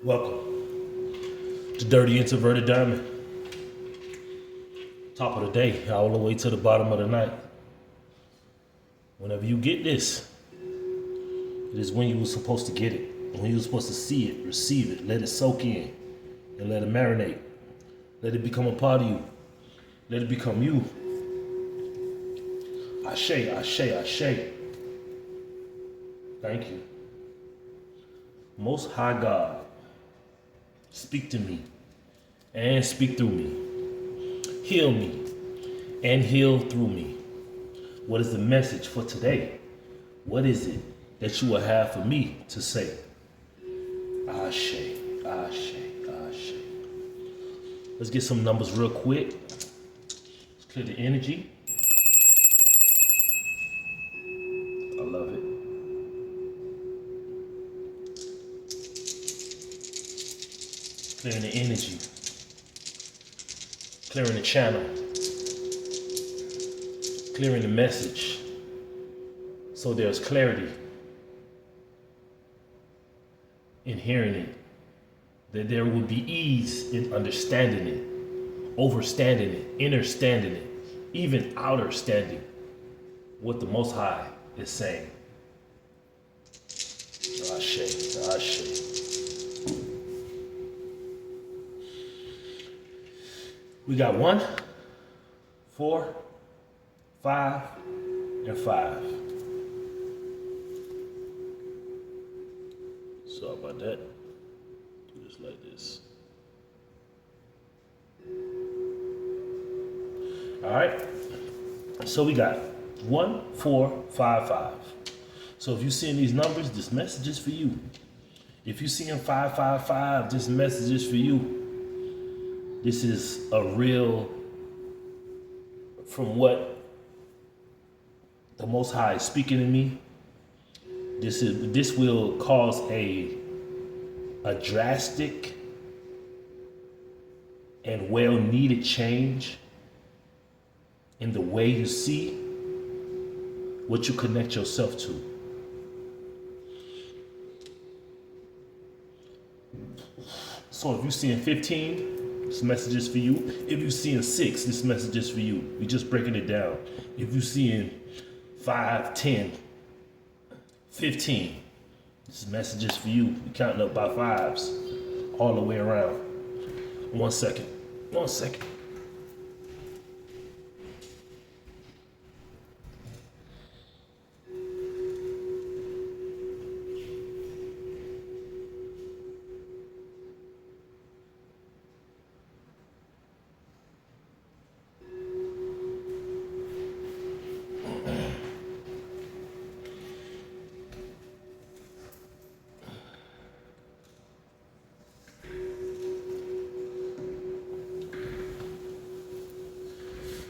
Welcome to Dirty Introverted Diamond. Top of the day, all the way to the bottom of the night. Whenever you get this, it is when you were supposed to get it. When you were supposed to see it, receive it, let it soak in, and let it marinate. Let it become a part of you. Let it become you. Ashe, ashe, ashe. Thank you. Most High God, speak to me and speak through me. Heal me and heal through me. What is the message for today? What is it that you will have for me to say? Ashe, ashe, ashe. Let's get some numbers real quick. Let's clear the energy. I love it. Clearing the energy. Clearing the channel. Clearing the message. So there's clarity in hearing it. That there will be ease in understanding it, overstanding it, understanding it, even outer standing what the Most High is saying. Ashe, ashe. We got 1, 4, 5, and 5. Sorry about that. Do this like this. All right. So we got 1, 4, 5, 5. So if you're seeing these numbers, this message is for you. If you're seeing 5, 5, 5, this message is for you. This is a real, from what the Most High is speaking to me. This will cause a drastic and well-needed change in the way you see what you connect yourself to. So if you're seeing 15, this message is for you. If you're seeing 6, this message is for you. We're just breaking it down. If you're seeing 5, 10, 15, this message is for you. We're counting up by 5s all the way around. 1 second. 1 second.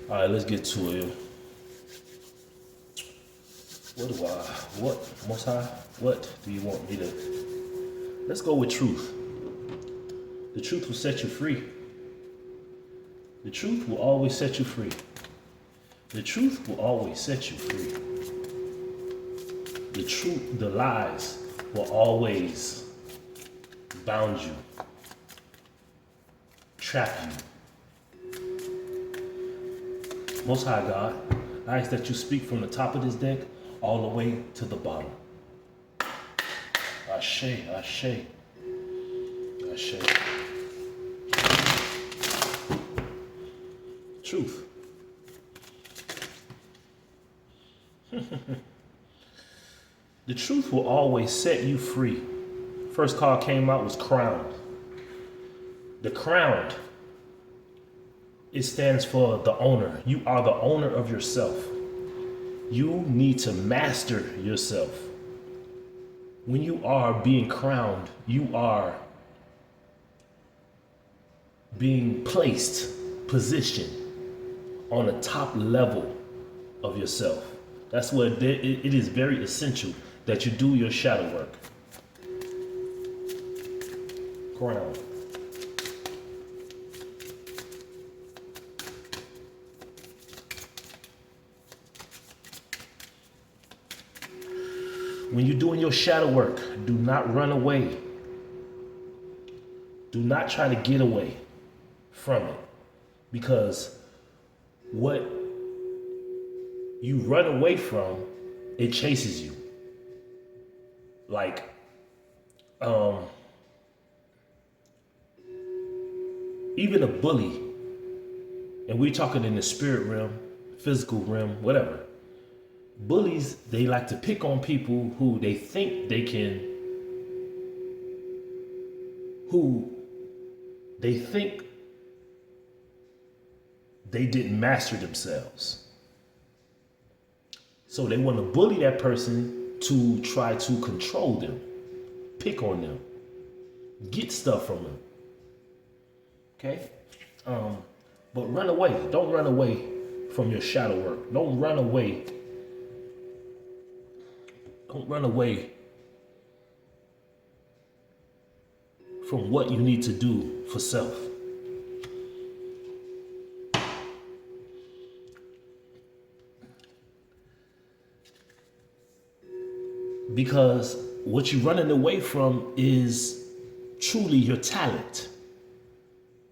All right, let's get to it. Most High, what do you want me to? Let's go with truth. The truth will set you free. The truth will always set you free. The truth will always set you free. The truth, the lies will always bound you, trap you. Most High God, I ask that you speak from the top of this deck all the way to the bottom. Ashe, ashe, ashe. Truth. The truth will always set you free. First card came out was crowned. The crowned. It stands for the owner. You are the owner of yourself. You need to master yourself. When you are being crowned, you are being placed, positioned on the top level of yourself. That's what it is very essential that you do your shadow work. Crowned. When you're doing your shadow work, do not run away Do not try to get away from it, because what you run away from, it chases you. Like, even a bully, and we're talking in the spirit realm, physical realm, whatever. Bullies, they like to pick on people who they think they can, who they think they didn't master themselves. So they want to bully that person to try to control them, pick on them, get stuff from them. Okay? But run away. Don't run away from your shadow work. Don't run away. Don't run away from what you need to do for self. Because what you're running away from is truly your talent.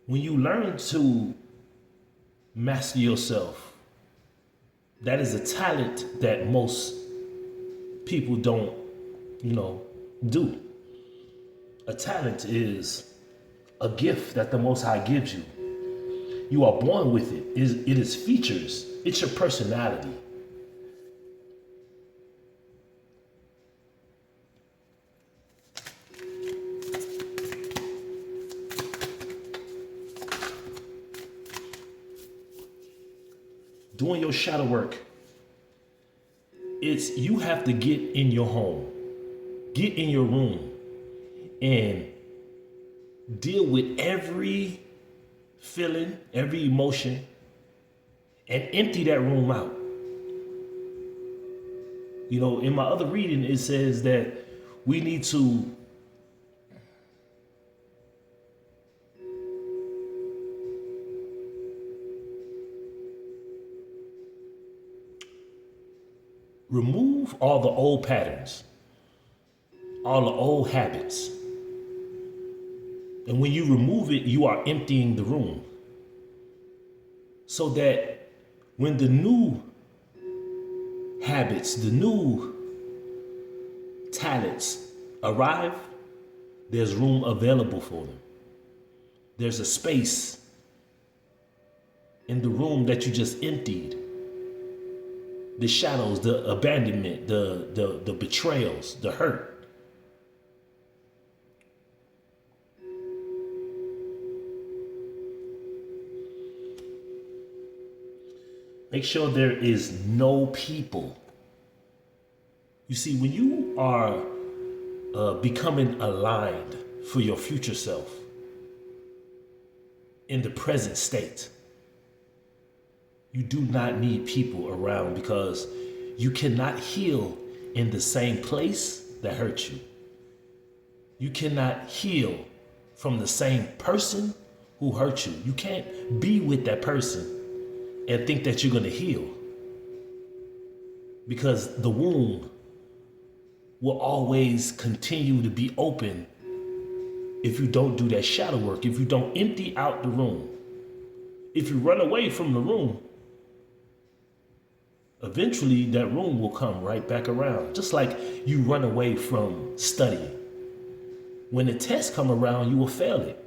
When you learn to master yourself, that is a talent that most people don't, do. A talent is a gift that the Most High gives you. You are born with it. It is features. It's your personality. Doing your shadow work, it's you have to get in your home, get in your room, and deal with every feeling, every emotion, and empty that room out. In my other reading, it says that we need to remove all the old patterns, all the old habits. And when you remove it, you are emptying the room. So that when the new habits, the new talents arrive, there's room available for them. There's a space in the room that you just emptied. The shadows, the abandonment, the betrayals, the hurt. Make sure there is no people. You see, when you are becoming aligned for your future self in the present state, you do not need people around, because you cannot heal in the same place that hurt you. You cannot heal from the same person who hurt you. You can't be with that person and think that you're going to heal, because the wound will always continue to be open if you don't do that shadow work, if you don't empty out the room. If you run away from the room, eventually that room will come right back around. Just like you run away from studying. When the tests come around, you will fail it.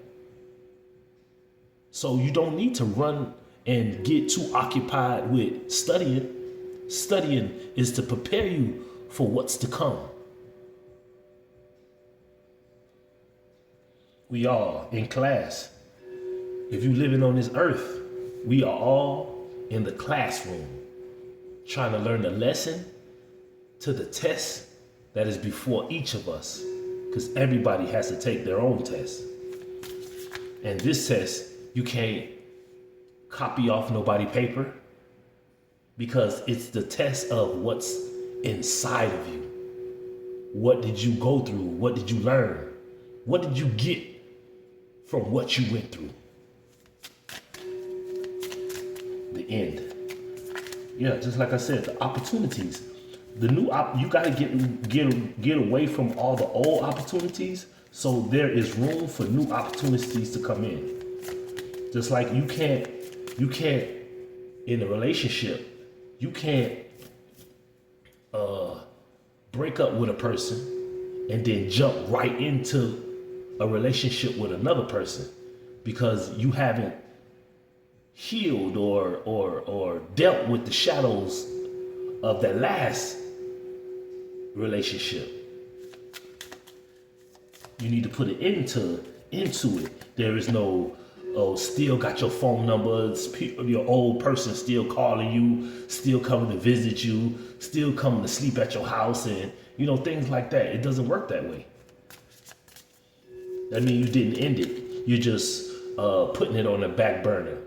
So you don't need to run and get too occupied with studying. Studying is to prepare you for what's to come. We are in class. If you're living on this earth, we are all in the classroom, trying to learn the lesson to the test that is before each of us, because everybody has to take their own test. And this test, you can't copy off nobody's paper, because it's the test of what's inside of you. What did you go through? What did you learn? What did you get from what you went through? The end. Yeah, just like I said, the opportunities, the new you gotta get away from all the old opportunities So there is room for new opportunities to come in. Just like you can't in a relationship, you can't break up with a person and then jump right into a relationship with another person because you haven't healed or dealt with the shadows of that last relationship. You need to put it into it. There is no, oh, still got your phone numbers, your old person still calling you, still coming to visit you, still coming to sleep at your house, and things like that. It doesn't work that way. That means you didn't end it. You're just putting it on the back burner.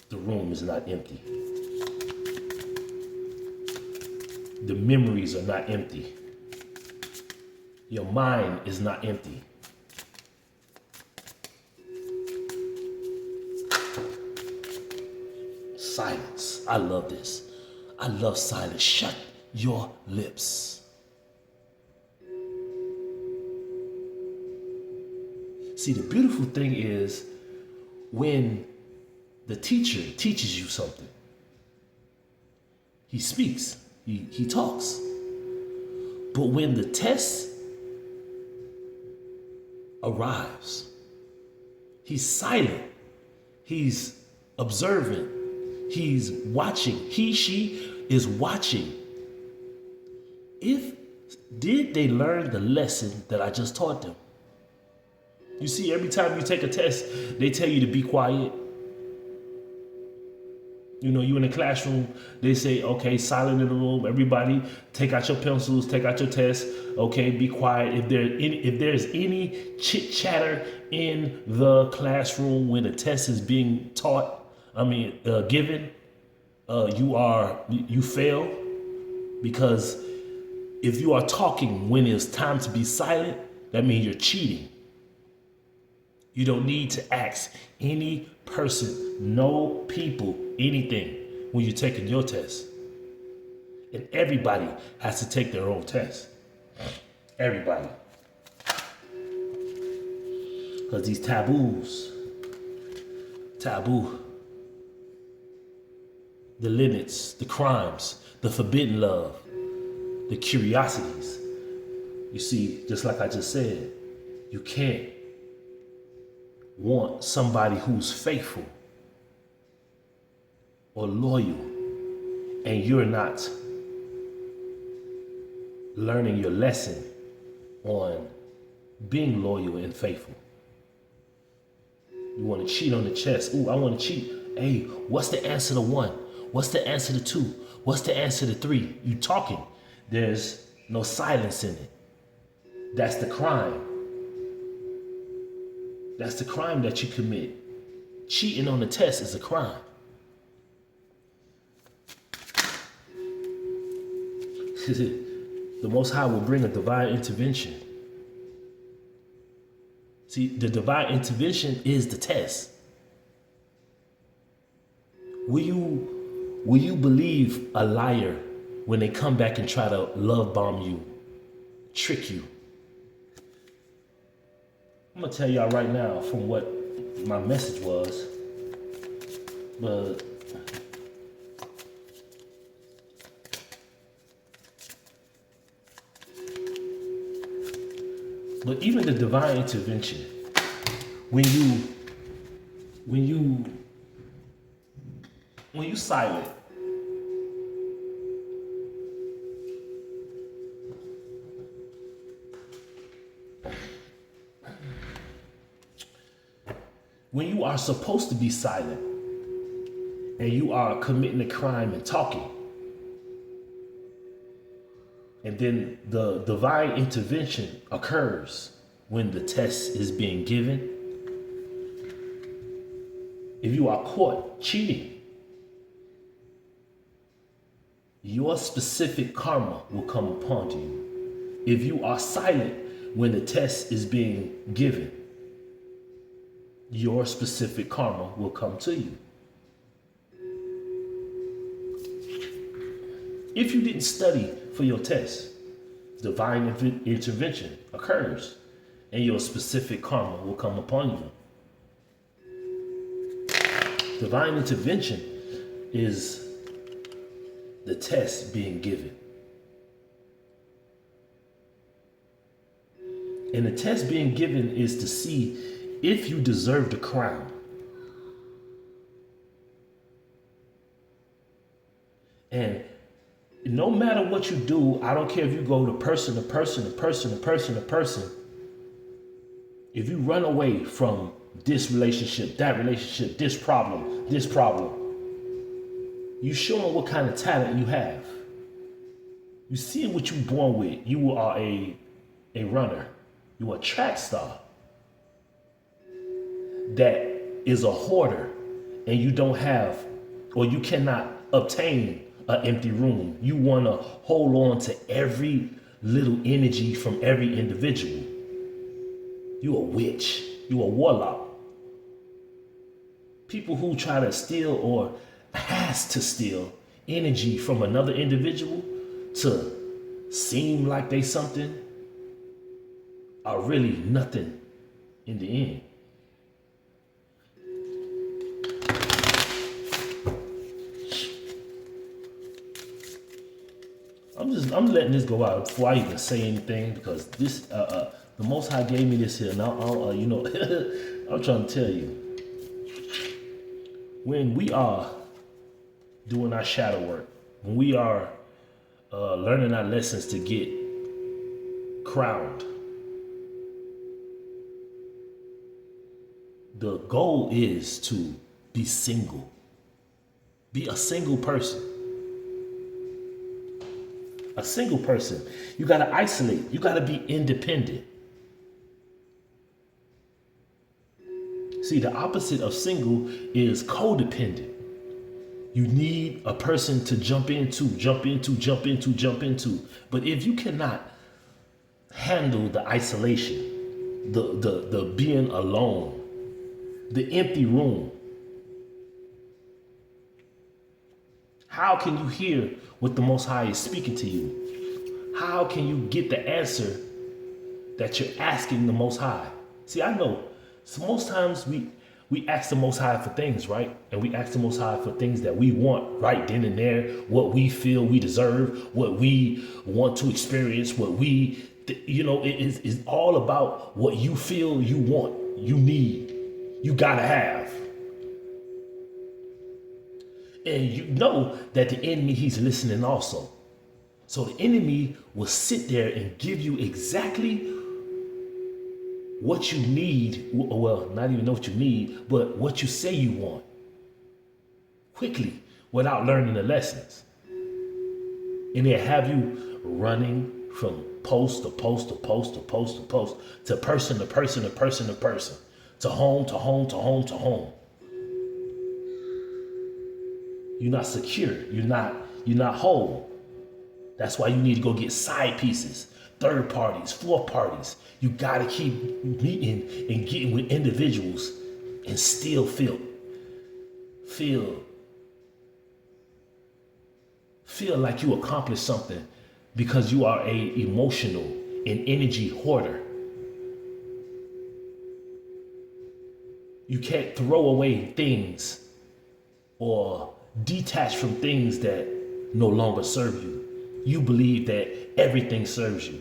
The room is not empty. The memories are not empty. Your mind is not empty. Silence. I love this. I love silence. Shut your lips. See, the beautiful thing is when the teacher teaches you something, he speaks, he talks. But when the test arrives, he's silent, he's observant, he's watching. She is watching. Did they learn the lesson that I just taught them? You see, every time you take a test, they tell you to be quiet. You in the classroom, they say, okay, silent in the room. Everybody, take out your pencils, take out your test. Okay, be quiet. If there's any chit chatter in the classroom when the test is being given, you fail, because if you are talking when it's time to be silent, that means you're cheating. You don't need to ask any person, no people, anything when you're taking your test. And everybody has to take their own test. Everybody. Because these taboo, the limits, the crimes, the forbidden love, the curiosities. You see, just like I just said, you can't want somebody who's faithful or loyal and you're not learning your lesson on being loyal and faithful. You want to cheat on the chess. Ooh, I want to cheat. Hey, what's the answer to 1? What's the answer to 2? What's the answer to 3? You talking. There's no silence in it. That's the crime. That's the crime that you commit. Cheating on the test is a crime. The Most High will bring a divine intervention. See, the divine intervention is the test. Will you believe a liar when they come back and try to love bomb you, trick you? I'm gonna tell y'all right now from what my message was, but even the divine intervention, when you silent, when you are supposed to be silent and you are committing a crime and talking, and then the divine intervention occurs when the test is being given. If you are caught cheating, your specific karma will come upon you. If you are silent when the test is being given, your specific karma will come to you. If you didn't study for your test, divine intervention occurs and your specific karma will come upon you. Divine intervention is the test being given. And the test being given is to see if you deserve the crown. And no matter what you do, I don't care if you go to person to person to person to person to person. If you run away from this relationship, this problem, you showing what kind of talent you have. You see what you're born with. You are a runner. You are a track star that is a hoarder, and you don't have, or you cannot obtain an empty room. You want to hold on to every little energy from every individual. You a witch. You a warlock. People who try to steal or has to steal energy from another individual to seem like they something are really nothing in the end. I'm letting this go out before I even say anything, because this the Most High gave me this here. Now I'm trying to tell you, when we are doing our shadow work, when we are learning our lessons to get crowned, the goal is to be single. Be a single person. A single person. You gotta isolate. You gotta be independent. See, the opposite of single is codependent. You need a person to jump into. But if you cannot handle the isolation, the being alone, the empty room, how can you hear what the Most High is speaking to you? How can you get the answer that you're asking the Most High? See, I know, so most times we ask the Most High for things, right? And we ask the Most High for things that we want right then and there, what we feel we deserve, what we want to experience, what we, it is all about what you feel you want, you need, you gotta have. And you know that the enemy, he's listening also. So the enemy will sit there and give you exactly what you need. Well, not even know what you need, but what you say you want. Quickly, without learning the lessons. And they'll have you running from post to post to post to post to post, to person to person to person to person, to home to home to home to home. You're not secure. You're not whole. That's why you need to go get side pieces, third parties, fourth parties. You gotta keep meeting and getting with individuals and still feel like you accomplished something, because you are a emotional and energy hoarder. You can't throw away things or detach from things that no longer serve you. You believe that everything serves you.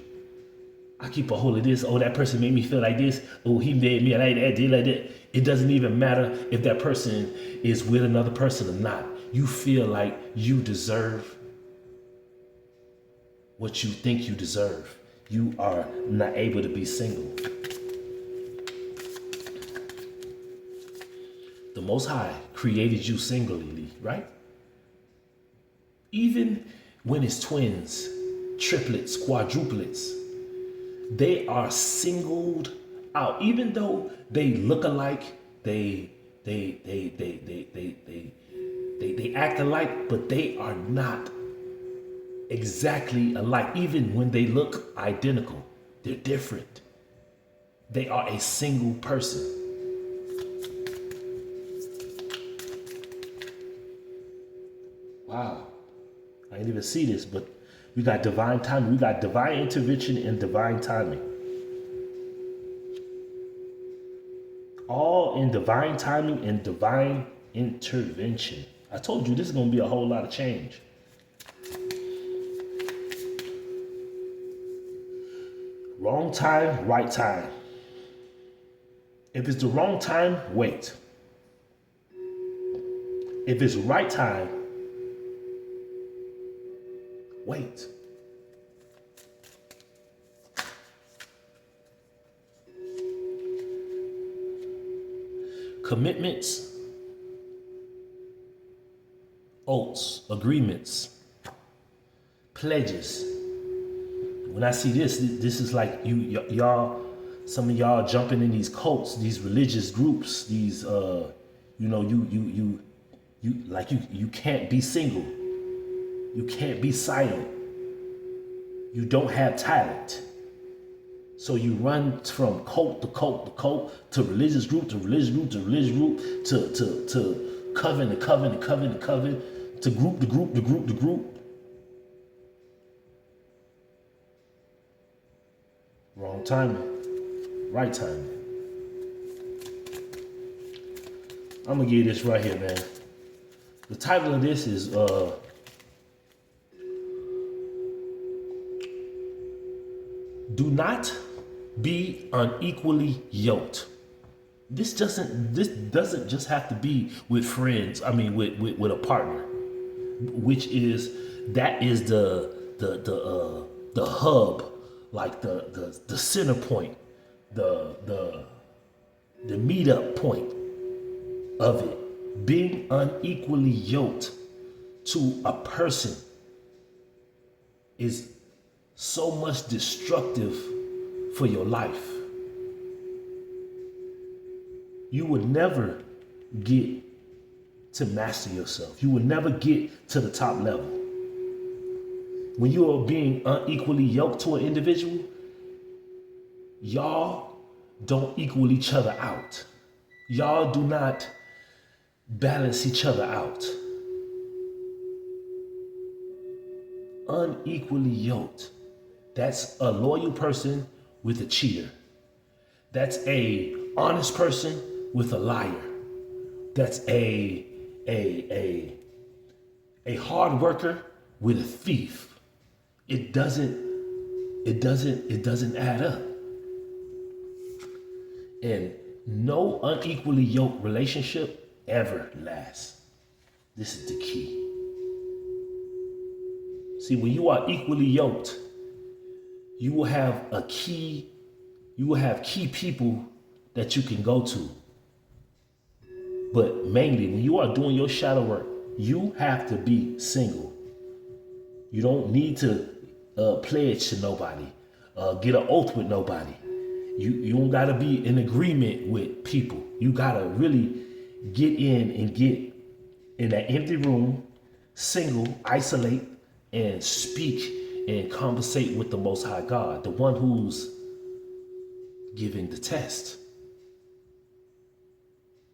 I keep a hold of this. Oh, that person made me feel like this. Oh, he made me like that, did like that. It doesn't even matter if that person is with another person or not. You feel like you deserve what you think you deserve. You are not able to be single. The Most High created you singly, right? Even when it's twins, triplets, quadruplets, they are singled out. Even though they look alike, they act alike, but they are not exactly alike. Even when they look identical, they're different. They are a single person. Wow. I didn't even see this, but we got divine timing. We got divine intervention and divine timing. All in divine timing and divine intervention. I told you this is going to be a whole lot of change. Wrong time, right time. If it's the wrong time, wait. If it's right time, wait. Commitments, oaths, agreements, pledges. When I see this is like y'all, some of y'all jumping in these cults, these religious groups, these you can't be single. You can't be silent. You don't have talent. So you run from cult to cult to cult to religious group to religious group to religious group to coven to coven to coven to coven to group to group to group to group. Wrong timing, right timing. I'm gonna give you this right here, man. The title of this is do not be unequally yoked. This doesn't just have to be with friends. I mean, with a partner, which is that is the hub, like the center point, the meetup point of it. Being unequally yoked to a person is so much destructive for your life. You would never get to master yourself. You would never get to the top level. When you are being unequally yoked to an individual, y'all don't equal each other out. Y'all do not balance each other out. Unequally yoked. That's a loyal person with a cheater. That's a honest person with a liar. That's a hard worker with a thief. It doesn't add up. And no unequally yoked relationship ever lasts. This is the key. See, when you are equally yoked, you will have key people that you can go to. But mainly, when you are doing your shadow work, you have to be single. You don't need to pledge to nobody, get an oath with nobody. You don't gotta be in agreement with people. You gotta really get in that empty room, single, isolate, and speak and conversate with the Most High God, the one who's giving the test.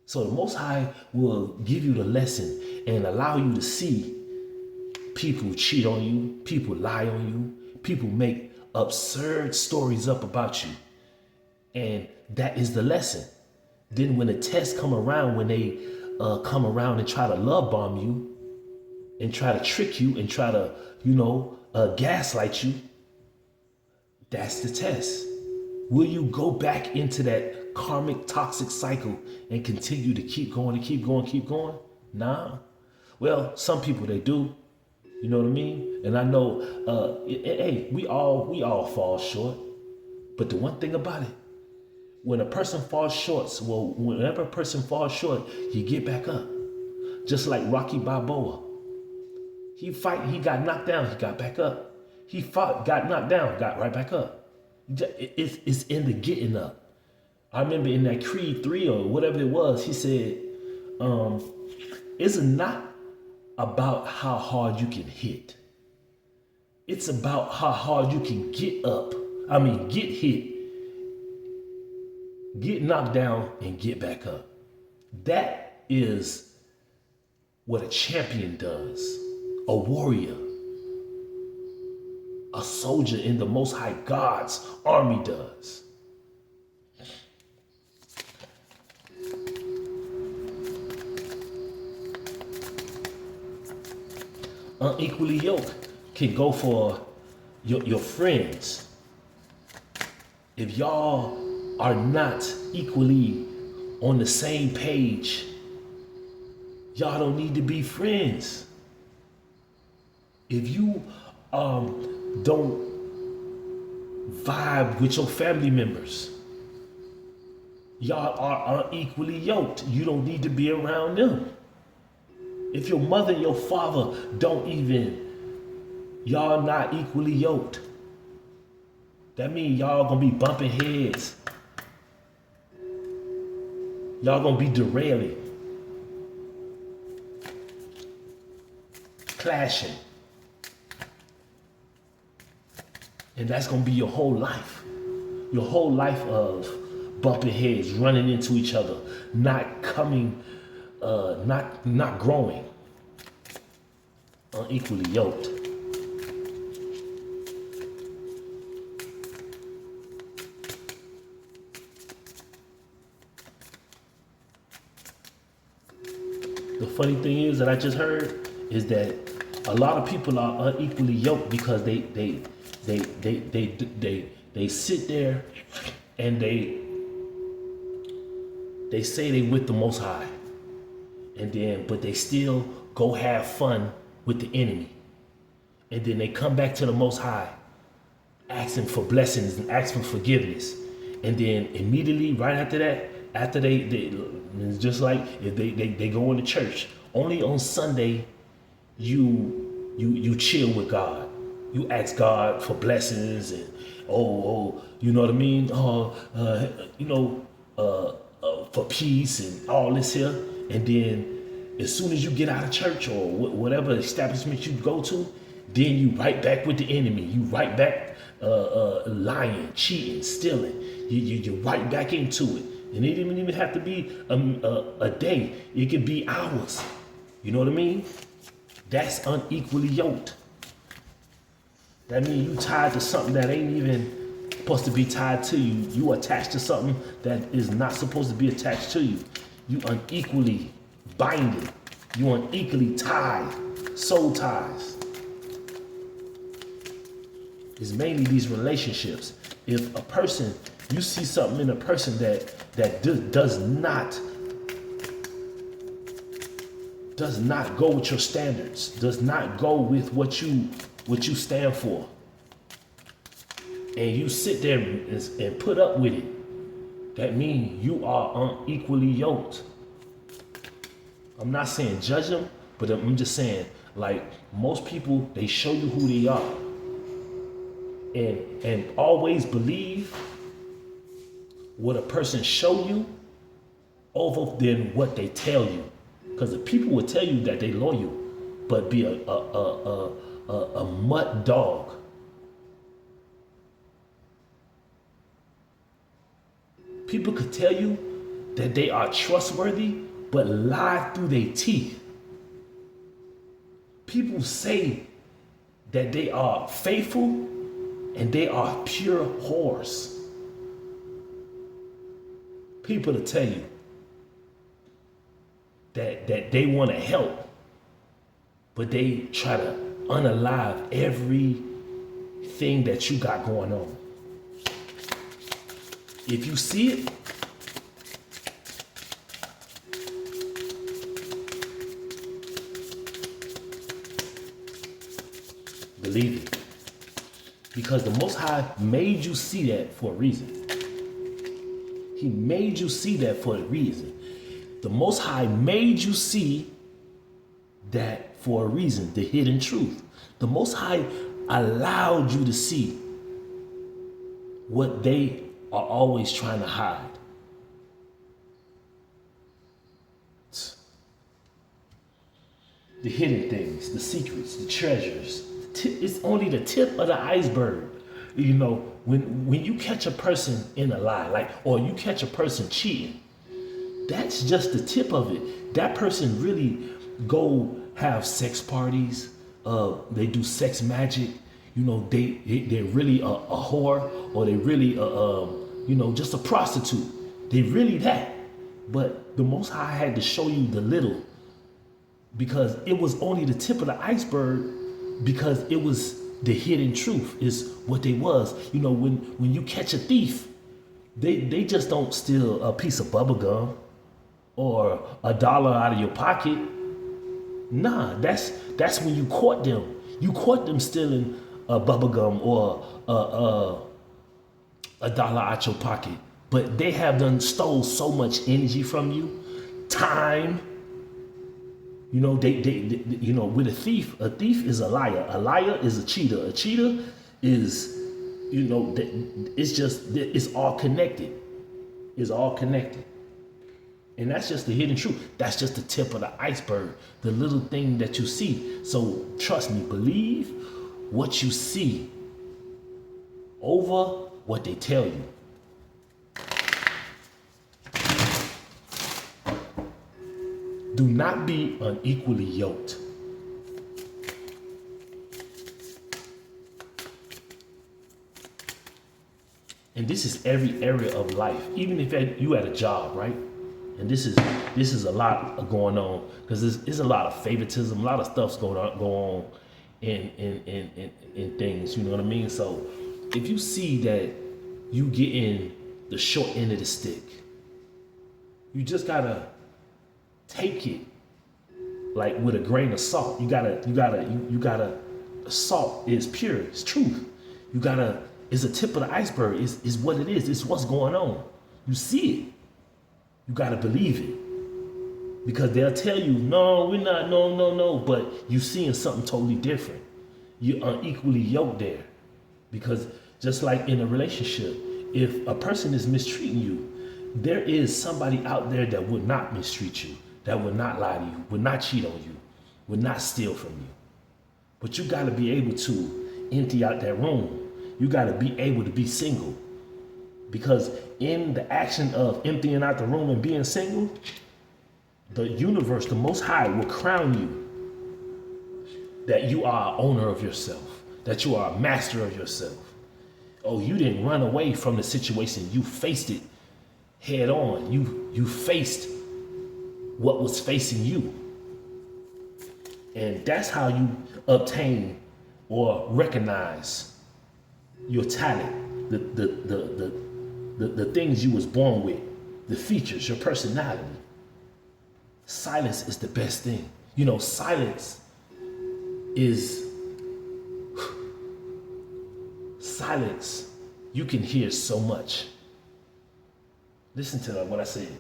So the Most High will give you the lesson and allow you to see people cheat on you, people lie on you, people make absurd stories up about you. And that is the lesson. Then when the tests come around, when they come around and try to love bomb you and try to trick you and try to, gaslight you, that's the test. Will you go back into that karmic toxic cycle and continue to keep going and keep going, keep going? Nah. Well, some people, they do. You know what I mean? And I know, hey, we all fall short. But the one thing about it, when a person falls short, whenever a person falls short, he get back up. Just like Rocky Balboa. He got knocked down, he got back up. He fought, got knocked down, got right back up. It's in the getting up. I remember in that Creed 3 or whatever it was, he said, it's not about how hard you can hit. It's about how hard you can get up. Get hit, get knocked down, and get back up. That is what a champion does, a warrior. a soldier in the Most High God's army does. Unequally yoked can go for your friends. If y'all are not equally on the same page, y'all don't need to be friends. If you don't vibe with your family members, y'all are unequally yoked. You don't need to be around them. If your mother and your father y'all not equally yoked. That means y'all gonna be bumping heads. Y'all gonna be derailing, clashing. And that's gonna be your whole life. Your whole life of bumping heads, running into each other, not coming, not growing. Unequally yoked. The funny thing is that I just heard is that a lot of people are unequally yoked because they sit there and they say they with the Most High, and then but they still go have fun with the enemy, and then they come back to the Most High, asking for blessings and asking for forgiveness, and then immediately right after that, after they it's just like if they go into church only on Sunday, you chill with God, you ask God for blessings and you know what I mean, for peace and all this here, and then as soon as you get out of church or whatever establishment you go to, then you right back with the enemy. You right back lying, cheating, stealing. You're right back into it. And it didn't even have to be a day. It could be hours. You know what I mean? That's unequally yoked. That means you tied to something that ain't even supposed to be tied to you. You attached to something that is not supposed to be attached to you. You unequally binded. You unequally tied. Soul ties. It's mainly these relationships. If a person, you see something in a person that does not go with your standards, does not go with what you stand for, and you sit there and put up with it, that means you are unequally yoked. I'm not saying judge them, but I'm just saying, like, most people, they show you who they are, and always believe what a person show you over than what they tell you. Because the people will tell you that they loyal, but be a mutt dog. People could tell you that they are trustworthy, but lie through their teeth. People say that they are faithful, and they are pure whores. People to tell you that they want to help, but they try to unalive everything that you got going on. If you see it, believe it. Because the Most High made you see that for a reason. He made you see that for a reason. The Most High made you see that for a reason, the hidden truth. The Most High allowed you to see what they are always trying to hide. The hidden things, the secrets, the treasures. It's only the tip of the iceberg. You know, when you catch a person in a lie, or you catch a person cheating, that's just the tip of it. That person really go have sex parties. They do sex magic. they're really a whore, or they really just a prostitute. They really that. But the Most High had to show you the little, because it was only the tip of the iceberg, because it was the hidden truth is what they was. When you catch a thief, they just don't steal a piece of bubble gum or $1 out of your pocket. Nah, that's when you caught them. You caught them stealing a bubble gum or $1 out your pocket. But they have done stole so much energy from you, time. With a thief is a liar. A liar is a cheater. A cheater is, it's all connected. It's all connected. And that's just the hidden truth. That's just the tip of the iceberg, the little thing that you see. So trust me, believe what you see over what they tell you. Do not be unequally yoked. And this is every area of life. Even if you at a job, right? And this is a lot going on, because there's a lot of favoritism, a lot of stuff's going on in things. You know what I mean? So if you see that you getting the short end of the stick, you just gotta take it like with a grain of salt. You gotta. Salt is pure. It's truth. It's a tip of the iceberg. Is what it is. It's what's going on. You see it. You gotta believe it, because they'll tell you, no, we're not, no, but you seeing something totally different. You're unequally yoked there, because just like in a relationship, if a person is mistreating you, there is somebody out there that would not mistreat you, that would not lie to you, would not cheat on you, would not steal from you. But you gotta be able to empty out that room. You gotta be able to be single. Because in the action of emptying out the room and being single, the universe, the Most High, will crown you that you are an owner of yourself, that you are a master of yourself. Oh, you didn't run away from the situation. You faced it head on. You faced what was facing you. And that's how you obtain or recognize your talent, the things you was born with, the features, your personality. Silence is the best thing. Silence. You can hear so much. Listen to what I said.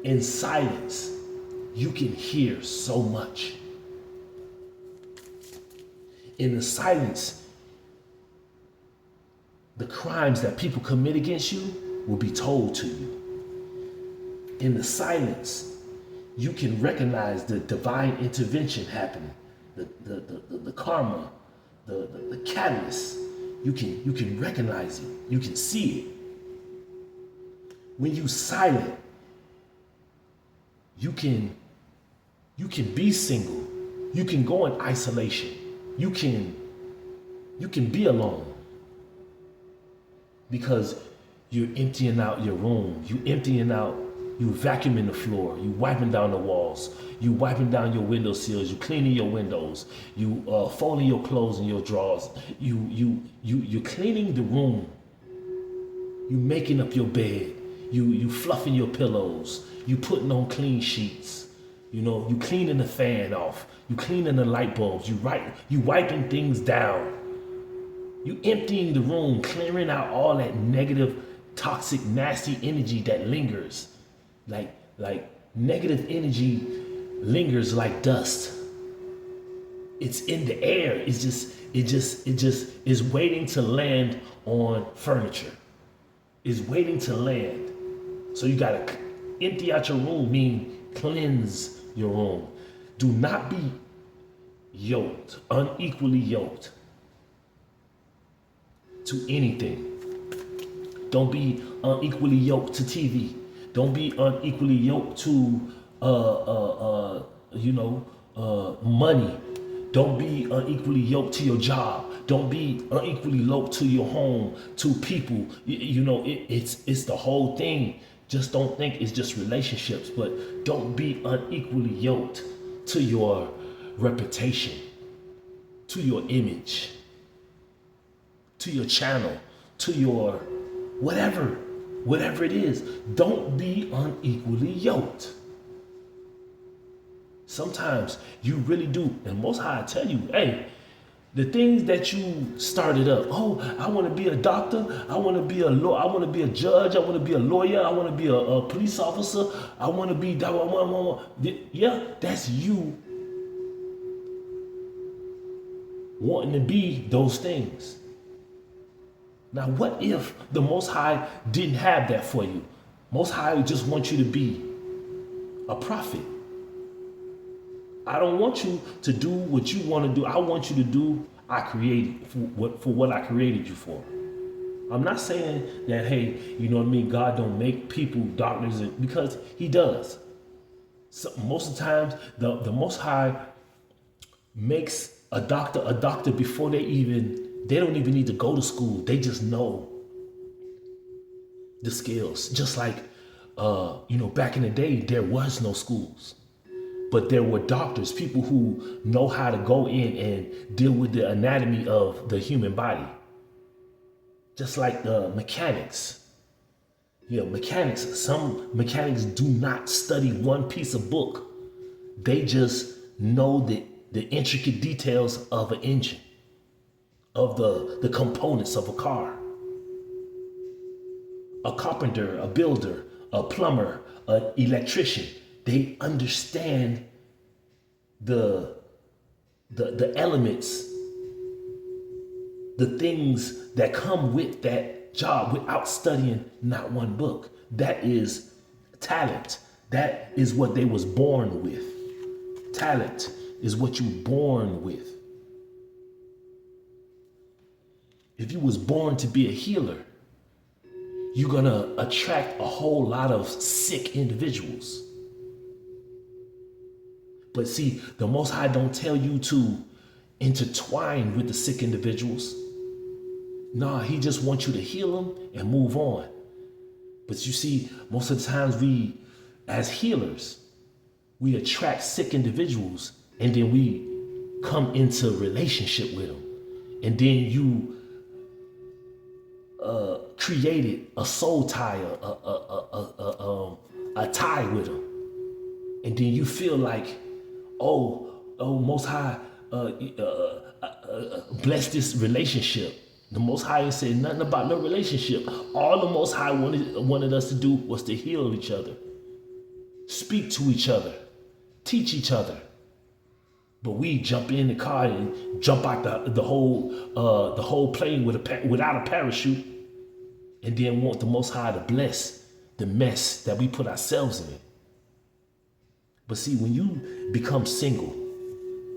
In silence, you can hear so much. In the silence, the crimes that people commit against you will be told to you. In the silence, you can recognize the divine intervention happening, the karma, the catalyst. You can recognize it. You can see it. When you silent, you can be single. You can go in isolation. You can be alone. Because you're emptying out your room. You vacuuming the floor. You wiping down the walls. You wiping down your window sills. You cleaning your windows. You folding your clothes in your drawers. You cleaning the room. You making up your bed. You fluffing your pillows. You putting on clean sheets. You cleaning the fan off. You cleaning the light bulbs. You wiping things down. You emptying the room, clearing out all that negative, toxic, nasty energy that lingers. Like negative energy lingers like dust. It's in the air. It just is waiting to land on furniture. It's waiting to land. So you gotta empty out your room, mean cleanse your room. Do not be yoked, unequally yoked to anything. Don't be unequally yoked to TV. Don't be unequally yoked to money. Don't be unequally yoked to your job. Don't be unequally yoked to your home, to people. It's the whole thing. Just don't think it's just relationships, but don't be unequally yoked to your reputation, to your image, to your channel, to your whatever it is. Don't be unequally yoked. Sometimes you really do. And Most High tell you, hey, the things that you started up. Oh, I want to be a doctor. I want to be a lawyer. I want to be a judge. I want to be a lawyer. I want to be a police officer. I want to be. Yeah, that's you wanting to be those things. Now, what if the Most High didn't have that for you? Most High just wants you to be a prophet. I don't want you to do what you want to do. I want you to do for what I created you for. I'm not saying that, hey, you know what I mean, God don't make people doctors, because he does. So most of the times, the Most High makes a doctor before they don't even need to go to school. They just know the skills. Just like, back in the day, there was no schools. But there were doctors, people who know how to go in and deal with the anatomy of the human body. Just like the mechanics. Some mechanics do not study one piece of book. They just know the intricate details of an engine, of the components of a car. A carpenter, a builder, a plumber, an electrician. They understand the elements, the things that come with that job without studying not one book. That is talent. That is what they was born with. Talent is what you born with. If you was born to be a healer, you're gonna attract a whole lot of sick individuals. But see, the Most High don't tell you to intertwine with the sick individuals. Nah, he just wants you to heal them and move on. But you see, most of the times we, as healers, we attract sick individuals and then we come into relationship with them. And then you created a soul tie, a tie with them. And then you feel like, oh, Most High, bless this relationship. The Most High ain't said nothing about no relationship. All the Most High wanted us to do was to heal each other, speak to each other, teach each other. But we jump in the car and jump out the whole plane without a parachute, and then want the Most High to bless the mess that we put ourselves in. But see, when you become single,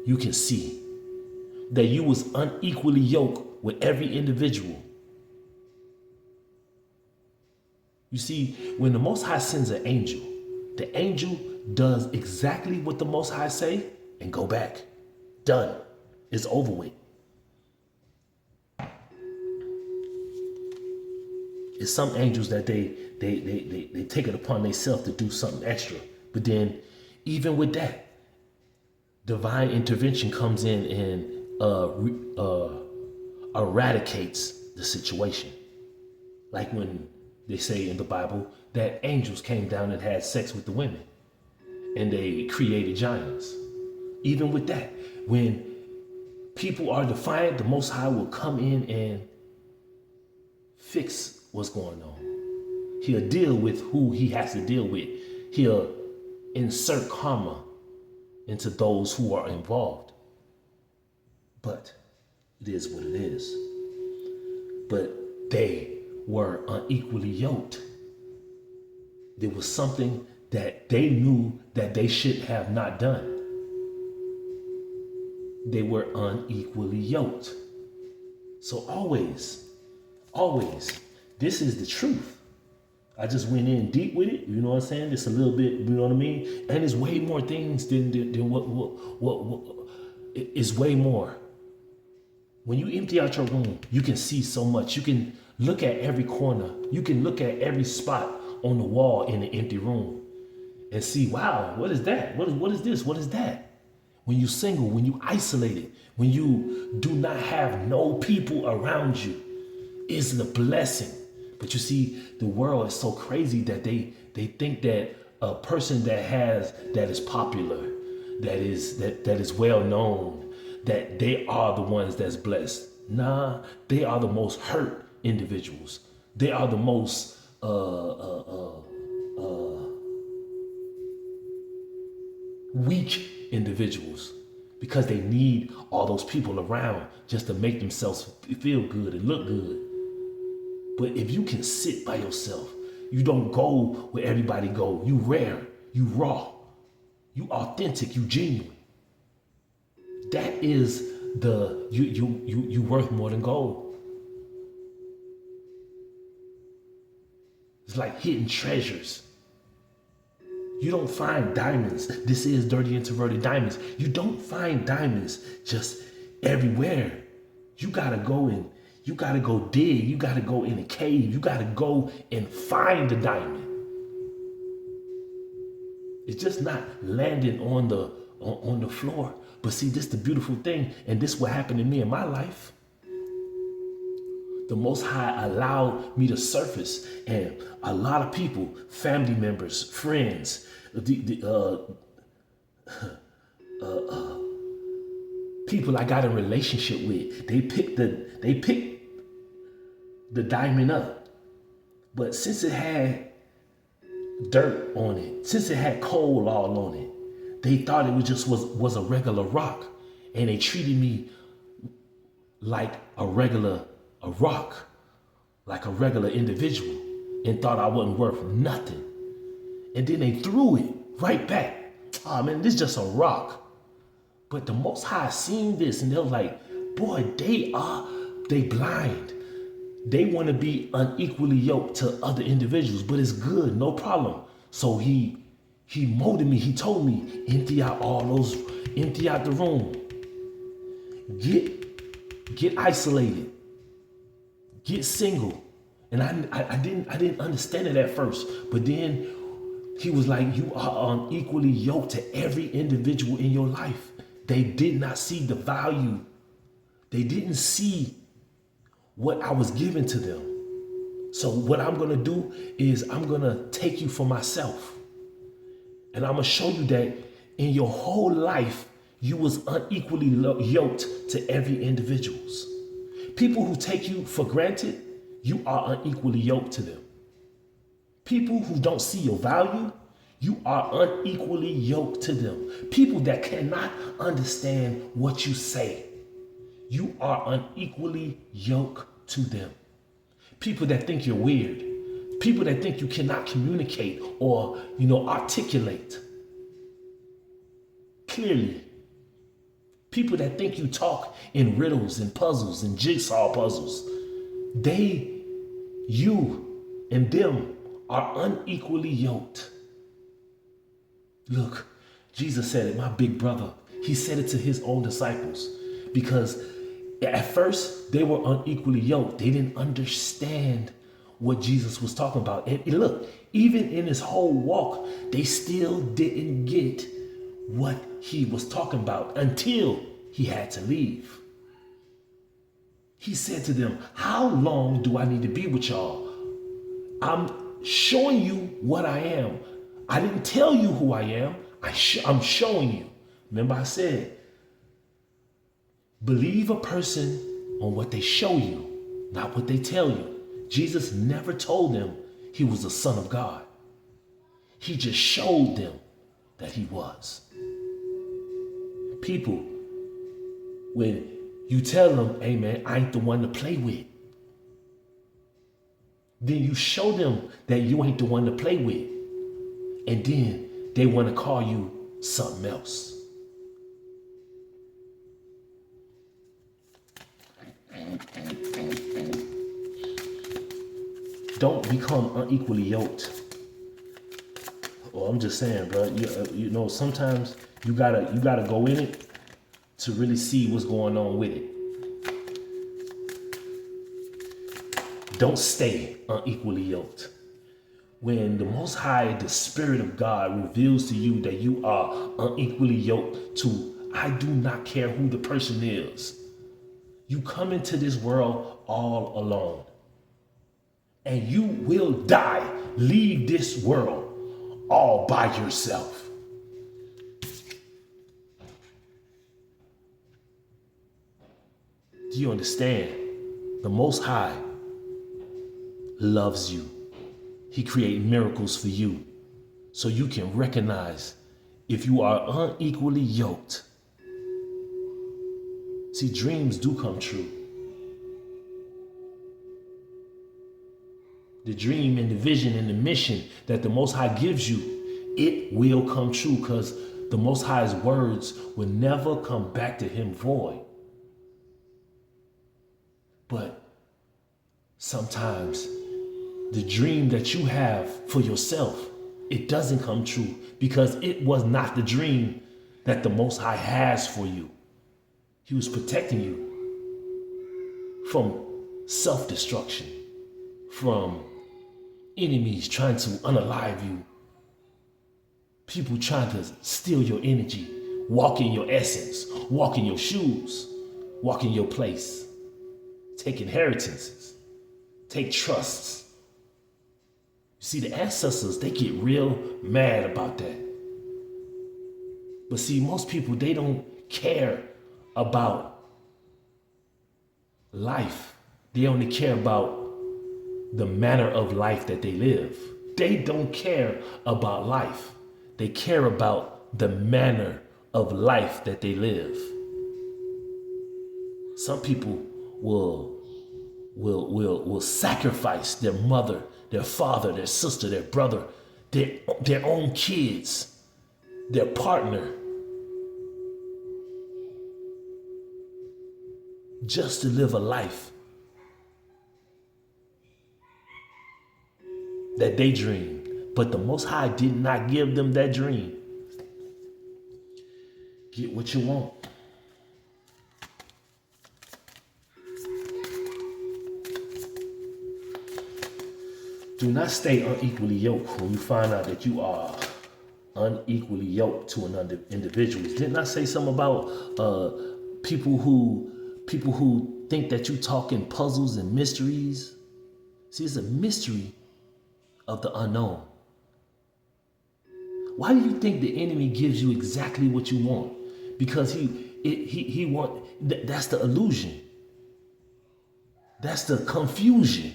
you can see that you was unequally yoked with every individual. You see, when the Most High sends an angel, the angel does exactly what the Most High say and go back. Done. It's over with. It's some angels that they take it upon themselves to do something extra. But then even with that, divine intervention comes in and eradicates the situation. Like when they say in the Bible that angels came down and had sex with the women and they created giants. Even with that, when people are defiant, the Most High will come in and fix what's going on. He'll deal with who he has to deal with. He'll insert karma into those who are involved. But it is what it is. But they were unequally yoked. There was something that they knew that they should have not done. They were unequally yoked. So always, this is the truth. I just went in deep with it, you know what I'm saying? It's a little bit, you know what I mean? And it's way more things than what is way more. When you empty out your room, you can see so much. You can look at every corner. You can look at every spot on the wall in the empty room and see, wow, what is that? What is this? What is that? When you're single, when you isolated, when you do not have no people around you, it's a blessing. But you see, the world is so crazy that they think that a person that is popular, that is well known, that they are the ones that's blessed. Nah, they are the most hurt individuals. They are the most weak individuals, because they need all those people around just to make themselves feel good and look good. But if you can sit by yourself, you don't go where everybody go. You rare, you raw, you authentic, you genuine. That is you worth more than gold. It's like hidden treasures. You don't find diamonds. This is Dirty Introverted Diamonds. You don't find diamonds just everywhere. You gotta go dig. You gotta go in a cave. You gotta go and find the diamond. It's just not landing on the floor. But see, this is the beautiful thing, and this is what happened to me in my life. The Most High allowed me to surface, and a lot of people, family members, friends, people I got a relationship with, they picked the diamond up. But since it had dirt on it, since it had coal all on it, they thought it was a regular rock, and they treated me like a rock, like a regular individual, and thought I wasn't worth nothing. And then they threw it right back. Oh man, this is just a rock. But the Most High seen this, and they're like, boy, they blind. They want to be unequally yoked to other individuals, but it's good, no problem. So he molded me. He told me, empty out the room. Get isolated. Get single. And I didn't understand it at first, but then he was like, you are unequally yoked to every individual in your life. They did not see the value. They didn't see what I was giving to them. So what I'm going to do is I'm going to take you for myself. And I'm going to show you that in your whole life, you was unequally yoked to every individuals. People who take you for granted, you are unequally yoked to them. People who don't see your value, you are unequally yoked to them. People that cannot understand what you say, you are unequally yoked to them. People that think you're weird, people that think you cannot communicate or, articulate clearly. People that think you talk in riddles and puzzles and jigsaw puzzles. You and them are unequally yoked. Look, Jesus said it, my big brother. He said it to his own disciples because at first they were unequally yoked. They didn't understand what Jesus was talking about. And look, even in his whole walk, they still didn't get what he was talking about until he had to leave. He said to them, how long do I need to be with y'all? I'm showing you what I am. I didn't tell you who I am. I'm showing you. Remember I said, believe a person on what they show you, not what they tell you. Jesus never told them he was the Son of God. He just showed them that he was. People, when you tell them, hey man, I ain't the one to play with, then you show them that you ain't the one to play with. And then they want to call you something else. Don't become unequally yoked. Well, I'm just saying, bro. Sometimes you gotta go in it to really see what's going on with it. Don't stay unequally yoked. When the Most High, the Spirit of God, reveals to you that you are unequally yoked to, I do not care who the person is. You come into this world all alone. And you will die. Leave this world all by yourself. Do you understand? The Most High loves you. He created miracles for you so you can recognize if you are unequally yoked. See, dreams do come true. The dream and the vision and the mission that the Most High gives you, it will come true because the Most High's words will never come back to him void. But sometimes the dream that you have for yourself, it doesn't come true because it was not the dream that the Most High has for you. He was protecting you from self-destruction, from enemies trying to unalive you, people trying to steal your energy, walk in your essence, walk in your shoes, walk in your place, take inheritances, take trusts. You see, the ancestors, they get real mad about that. But see, most people, they don't care about life. They only care about the manner of life that they live. They don't care about life. They care about the manner of life that they live. Some people will sacrifice their mother, their father, their sister, their brother, their own kids, their partner, just to live a life that they dreamed. But the Most High did not give them that dream. Get what you want. Do not stay unequally yoked when you find out that you are unequally yoked to another individual. Didn't I say something about people who think that you talk in puzzles and mysteries? See, it's a mystery of the unknown. Why do you think the enemy gives you exactly what you want? Because that's the illusion. That's the confusion.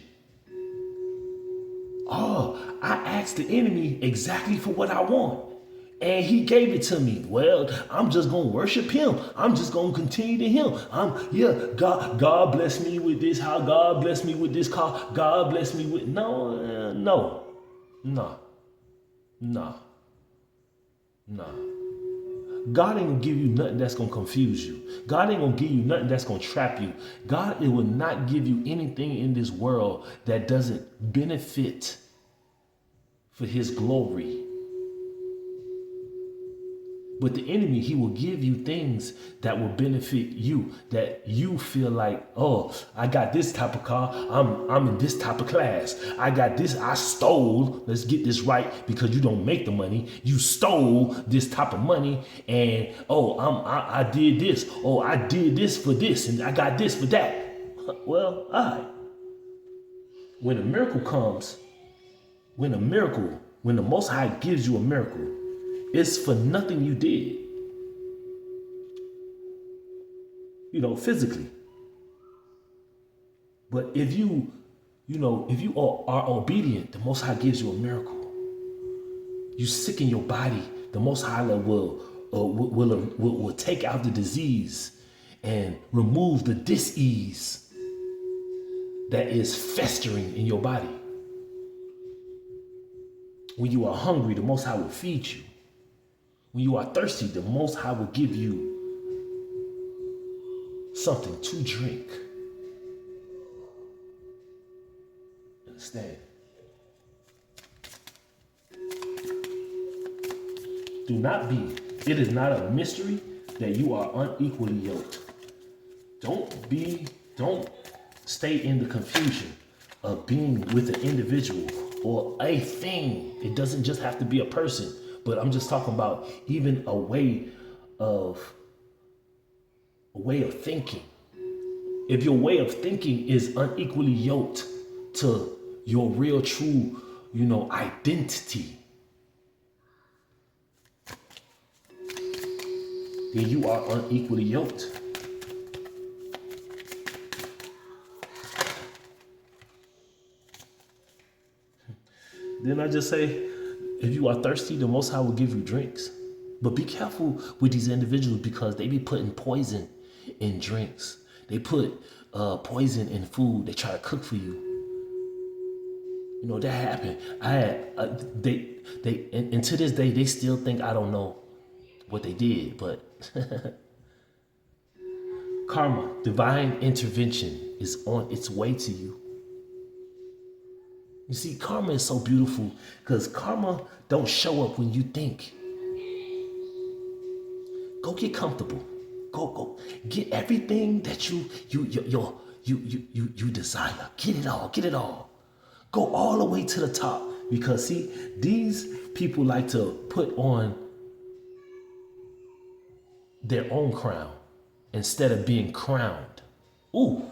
Oh, I asked the enemy exactly for what I want, and he gave it to me. Well, I'm just going to worship him. I'm just going to continue to him. God bless me with this house. God bless me with this car. God bless me with, no. God ain't gonna give you nothing that's gonna confuse you. God ain't gonna give you nothing that's gonna trap you. God, it will not give you anything in this world that doesn't benefit for his glory. But the enemy, he will give you things that will benefit you, that you feel like, oh, I got this type of car, I'm in this type of class. I got this, I stole, let's get this right, because you don't make the money. You stole this type of money, and I did this, I did this for this, and I got this for that. Well, all right. When a miracle comes, when the Most High gives you a miracle, it's for nothing you did, physically. But if you are obedient, the Most High gives you a miracle. You sicken your body, the Most High will take out the disease and remove the dis-ease that is festering in your body. When you are hungry, the Most High will feed you. When you are thirsty, the Most High will give you something to drink. Understand? It is not a mystery that you are unequally yoked. Don't stay in the confusion of being with an individual or a thing. It doesn't just have to be a person, but I'm just talking about even a way of thinking. If your way of thinking is unequally yoked to your real true, identity, then you are unequally yoked. Then I just say, if you are thirsty, the Most High will give you drinks. But be careful with these individuals because they be putting poison in drinks. They put poison in food. They try to cook for you. That happened. And to this day, they still think I don't know what they did. But karma, divine intervention is on its way to you. You see, karma is so beautiful because karma don't show up when you think. Go get comfortable. Go get everything that you desire. Get it all. Go all the way to the top because see, these people like to put on their own crown instead of being crowned. Ooh.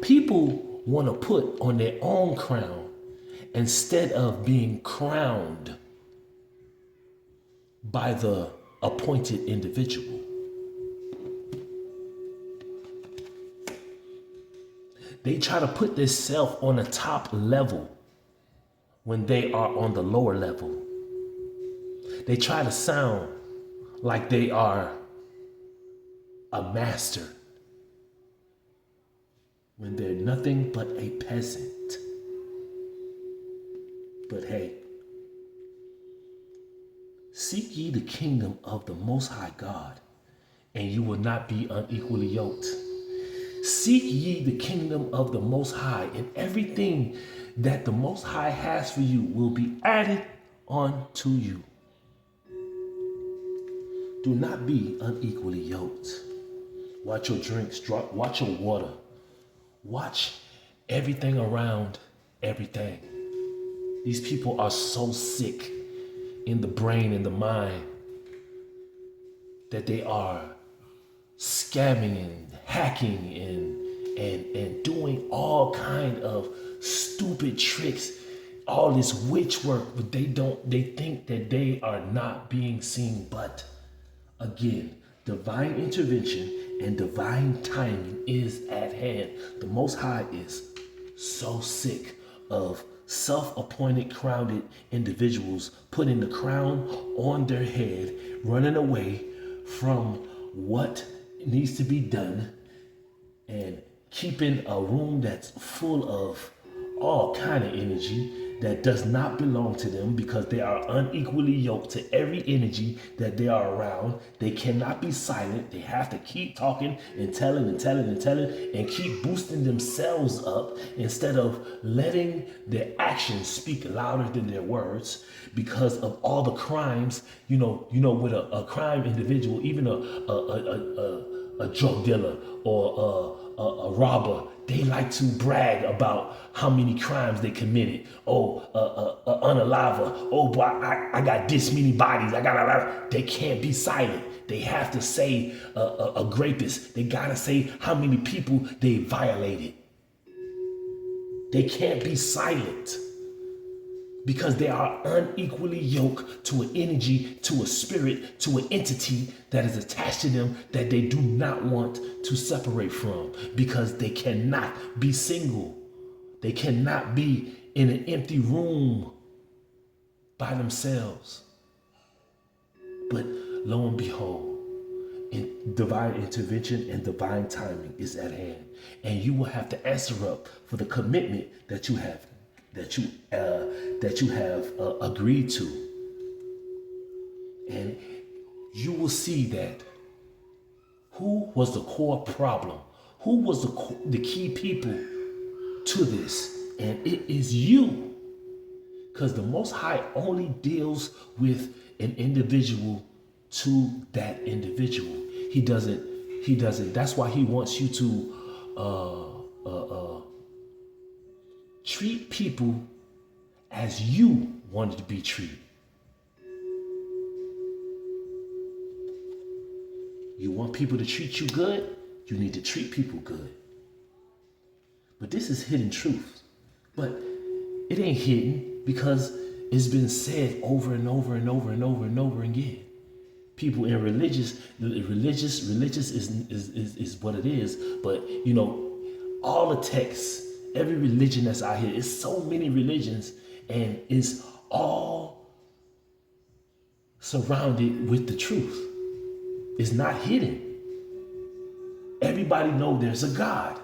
People want to put on their own crown instead of being crowned by the appointed individual. They try to put this self on the top level when they are on the lower level. They try to sound like they are a master when they're nothing but a peasant. But hey, seek ye the kingdom of the Most High God, and you will not be unequally yoked. Seek ye the kingdom of the Most High, and everything that the Most High has for you will be added unto you. Do not be unequally yoked. Watch your drinks, watch your water. Watch everything around everything. These people are so sick in the brain and the mind that they are scamming and hacking and doing all kind of stupid tricks, all this witch work, but they think that they are not being seen. But again, divine intervention and divine timing is at hand. The Most High is so sick of self-appointed crowned individuals putting the crown on their head, running away from what needs to be done, and keeping a room that's full of all kind of energy that does not belong to them because they are unequally yoked to every energy that they are around. They cannot be silent. They have to keep talking and telling and keep boosting themselves up instead of letting their actions speak louder than their words because of all the crimes, with a crime individual, even a drug dealer or a robber, they like to brag about how many crimes they committed. Unaliver. Oh boy, I got this many bodies. They can't be silent. They have to say a rapist. They gotta say how many people they violated. They can't be silent because they are unequally yoked to an energy, to a spirit, to an entity that is attached to them that they do not want to separate from because they cannot be single. They cannot be in an empty room by themselves. But lo and behold, divine intervention and divine timing is at hand. And you will have to answer up for the commitment that you have agreed to, and you will see that who was the core problem, who was the key people to this, and it is you, because the Most High only deals with an individual to that individual. He doesn't. That's why he wants you to treat people as you wanted to be treated. You want people to treat you good, you need to treat people good. But this is hidden truth. But it ain't hidden because it's been said over and over and over and over and over again. People in religious is what it is. But you know, all the texts, every religion that's out here, it's so many religions, and it's all surrounded with the truth. It's not hidden. Everybody knows there's a God.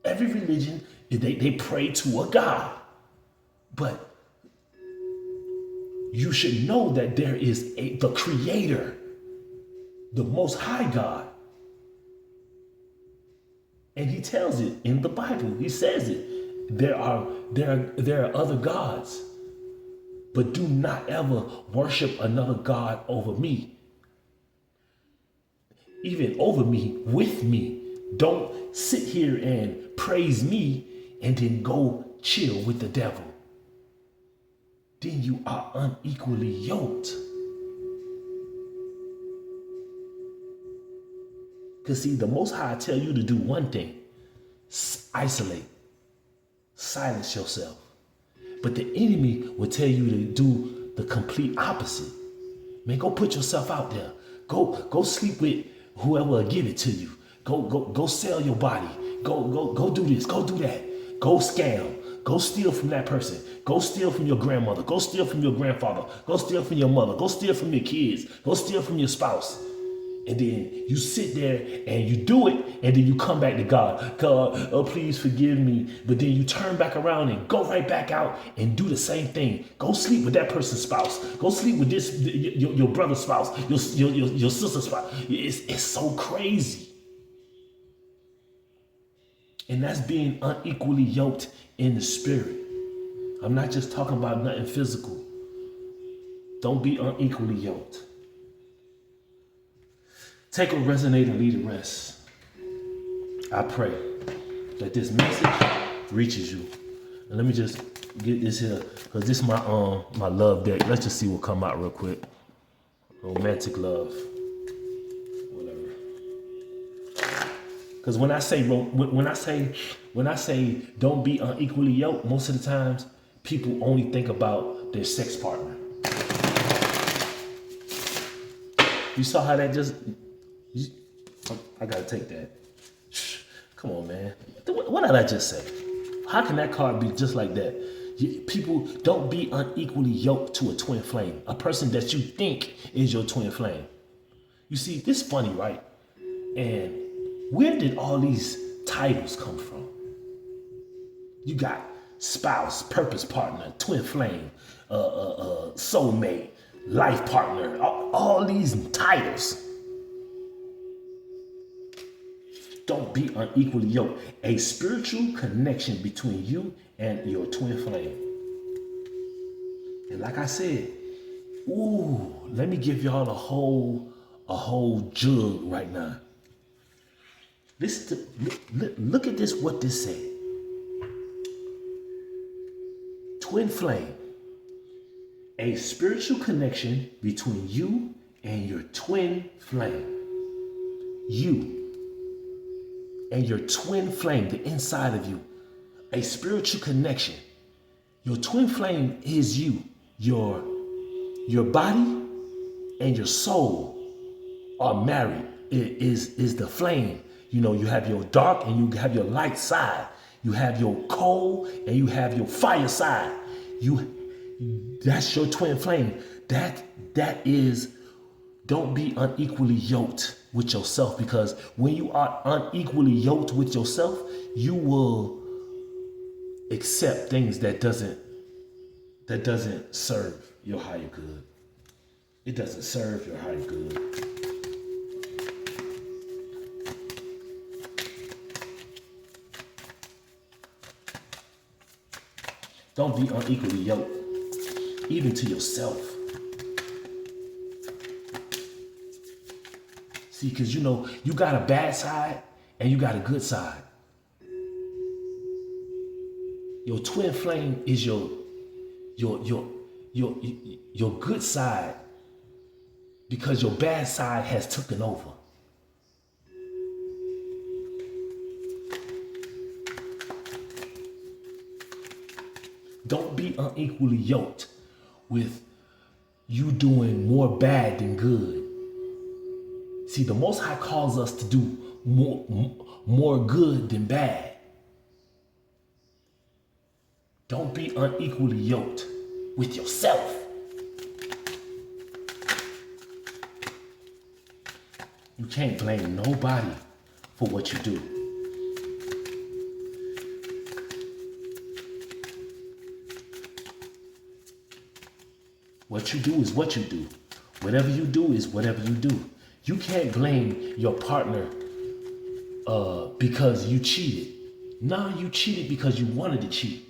Every religion, they pray to a God. But you should know that there is the Creator, the Most High God. And he tells it in the Bible. He says it. There are other gods, but do not ever worship another God over me. Even over me, with me. Don't sit here and praise me and then go chill with the devil. Then you are unequally yoked. Because see, the Most High tell you to do one thing. Isolate. Silence yourself. But the enemy will tell you to do the complete opposite. Man, go put yourself out there. Go sleep with whoever will give it to you. Go sell your body. Go do this. Go do that. Go scam. Go steal from that person. Go steal from your grandmother. Go steal from your grandfather. Go steal from your mother. Go steal from your kids. Go steal from your spouse. And then you sit there and you do it, and then you come back to God. God, oh, please forgive me. But then you turn back around and go right back out and do the same thing. Go sleep with that person's spouse. Go sleep with this your brother's spouse, your sister's spouse. It's so crazy. And that's being unequally yoked in the spirit. I'm not just talking about nothing physical. Don't be unequally yoked. Take a resonate and leave the rest. I pray that this message reaches you. And let me just get this here, because this is my love deck. Let's just see what come out real quick. Romantic love. Whatever. Because when I say don't be unequally yoked, most of the times people only think about their sex partner. You saw how that just... I gotta take that. Come on, man. What did I just say? How can that card be just like that? People, don't be unequally yoked to a twin flame. A person that you think is your twin flame. You see, this is funny, right? And where did all these titles come from? You got spouse, purpose partner, twin flame, soulmate, life partner, all these titles. Don't be unequally yoked. A spiritual connection between you and your twin flame. And like I said, let me give y'all a whole jug right now. Look at this, what this said. Twin flame. A spiritual connection between you and your twin flame. You and your twin flame, the inside of you. A spiritual connection. Your twin flame is you. Your body and your soul are married. It is the flame. You know, you have your dark and you have your light side. You have your cold and you have your fire side. That's your twin flame. That is, don't be unequally yoked with yourself, because when you are unequally yoked with yourself, you will accept things that doesn't serve your higher good. It doesn't serve your higher good. Don't be unequally yoked, even to yourself. See, because you got a bad side and you got a good side. Your twin flame is your good side because your bad side has taken over. Don't be unequally yoked with you doing more bad than good. See, the Most High calls us to do more good than bad. Don't be unequally yoked with yourself. You can't blame nobody for what you do. What you do is what you do. Whatever you do is whatever you do. You can't blame your partner because you cheated. No, you cheated because you wanted to cheat.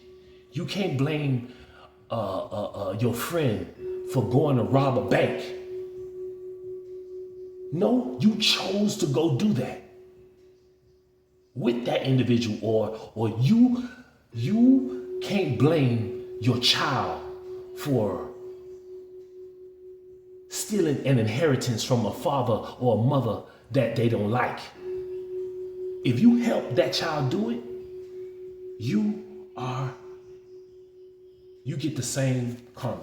You can't blame your friend for going to rob a bank. No, you chose to go do that with that individual, or you can't blame your child for stealing an inheritance from a father or a mother that they don't like. If you help that child do it, you get the same karma.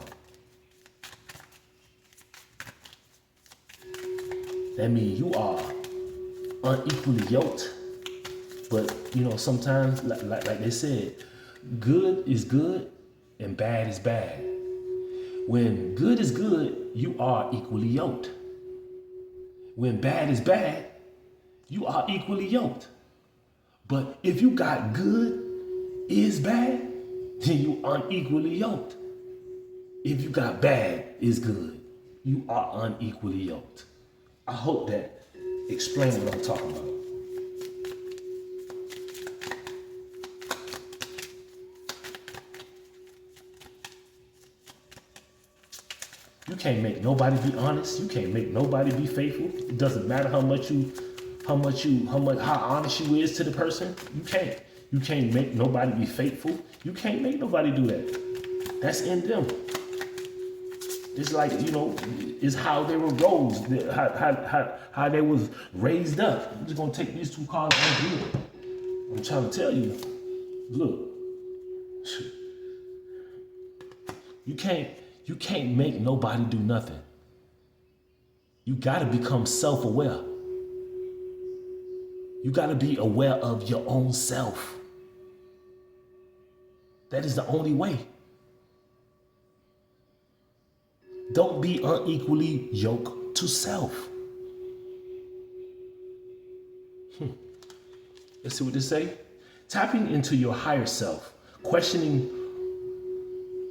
That means you are unequally yoked. But sometimes, like they said, good is good and bad is bad. When good is good, you are equally yoked. When bad is bad, you are equally yoked. But if you got good is bad, then you are unequally yoked. If you got bad is good, you are unequally yoked. I hope that explains what I'm talking about. You can't make nobody be honest. You can't make nobody be faithful. It doesn't matter how honest you is to the person. You can't make nobody be faithful. You can't make nobody do that. That's in them. It's like, it's how they were raised, how they was raised up. I'm just gonna take these two cards right here. I'm trying to tell you, look, you can't make nobody do nothing. You gotta become self-aware. You gotta be aware of your own self. That is the only way. Don't be unequally yoked to self. Let's see what they say. Tapping into your higher self, questioning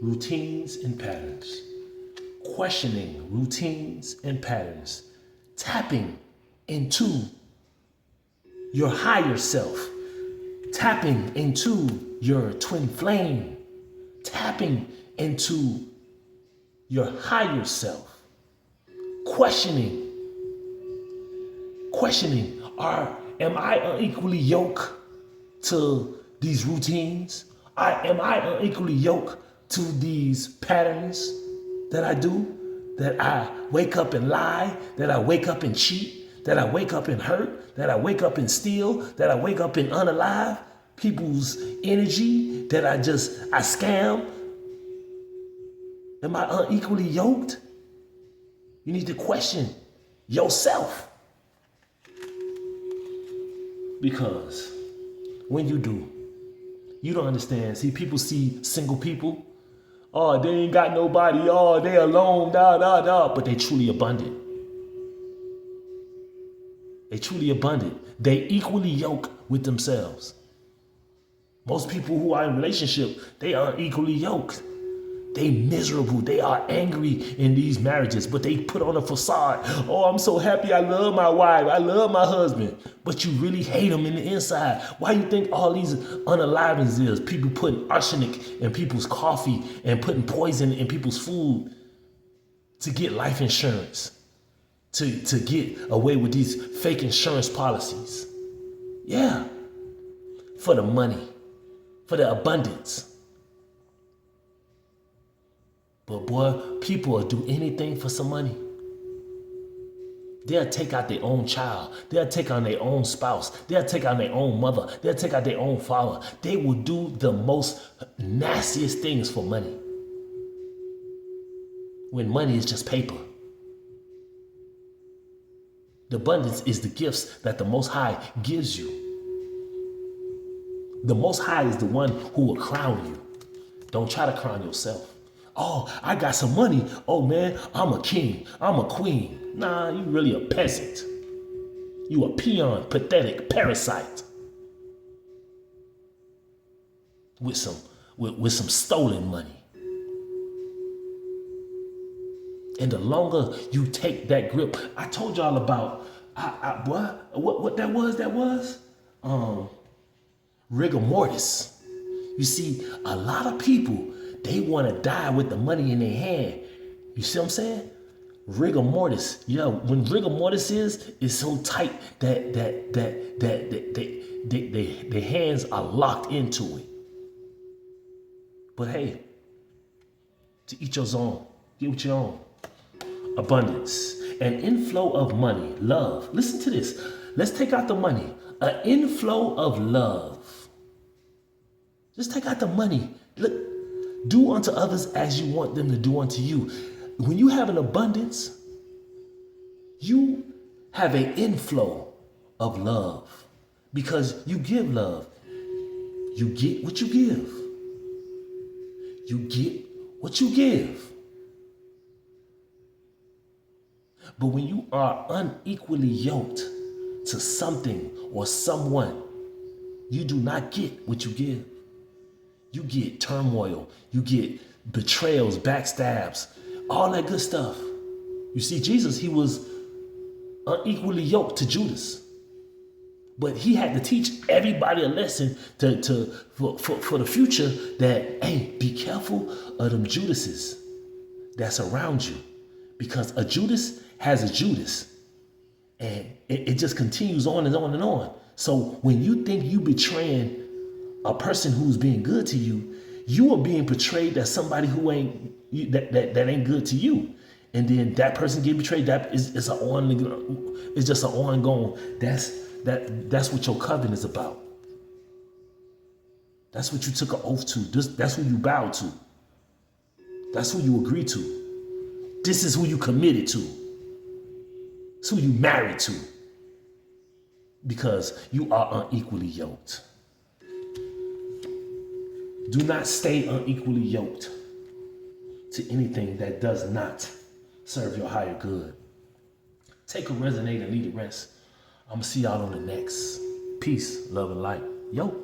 routines and patterns. Questioning routines and patterns. Tapping into your higher self. Tapping into your twin flame. Tapping into your higher self. Questioning. Am I unequally yoked to these routines? Am I unequally yoked to these patterns that I do? That I wake up and lie, that I wake up and cheat, that I wake up and hurt, that I wake up and steal, that I wake up and unalive people's energy, that I scam? Am I unequally yoked? You need to question yourself. Because when you do, you don't understand. See, people see single people. Oh, they ain't got nobody. Oh, they alone, but they truly abundant. They truly abundant. They equally yoke with themselves. Most people who are in relationship, they are equally yoked. They miserable. They are angry in these marriages, but they put on a facade. Oh, I'm so happy. I love my wife. I love my husband. But you really hate them in the inside. Why you think all these unalivings is? People putting arsenic in people's coffee and putting poison in people's food to get life insurance, to get away with these fake insurance policies. Yeah, for the money, for the abundance. But boy, people will do anything for some money. They'll take out their own child. They'll take on their own spouse. They'll take out their own mother. They'll take out their own father. They will do the most nastiest things for money. When money is just paper. The abundance is the gifts that the Most High gives you. The Most High is the one who will crown you. Don't try to crown yourself. Oh, I got some money. Oh man, I'm a king. I'm a queen. Nah, you really a peasant. You a peon, pathetic parasite. With some stolen money. And the longer you take that grip, I told y'all about what that was? Rigor mortis. You see, a lot of people, they want to die with the money in their hand. You see what I'm saying? Rigor mortis. Yeah, when rigor mortis is so tight that their hands are locked into it. But hey, to each your own. Get what you own. Abundance. An inflow of money. Love. Listen to this. Let's take out the money. An inflow of love. Just take out the money. Look, do unto others as you want them to do unto you. When you have an abundance, you have an inflow of love because you give love. You get what you give. You get what you give. But when you are unequally yoked to something or someone, you do not get what you give. You get turmoil. You get betrayals, backstabs, all that good stuff. You see, Jesus, he was unequally yoked to Judas. But he had to teach everybody a lesson for the future that, hey, be careful of them Judases that's around you. Because a Judas has a Judas. And it just continues on and on and on. So when you think you betraying a person who's being good to you, you are being portrayed as somebody who ain't good to you. And then that person get betrayed. That is it's just an ongoing. That's what your covenant is about. That's what you took an oath to. That's who you bowed to. That's who you agreed to. This is who you committed to. It's who you married to. Because you are unequally yoked. Do not stay unequally yoked to anything that does not serve your higher good. Take a resonate and leave the rest. I'm going to see y'all on the next. Peace, love, and light. Yo.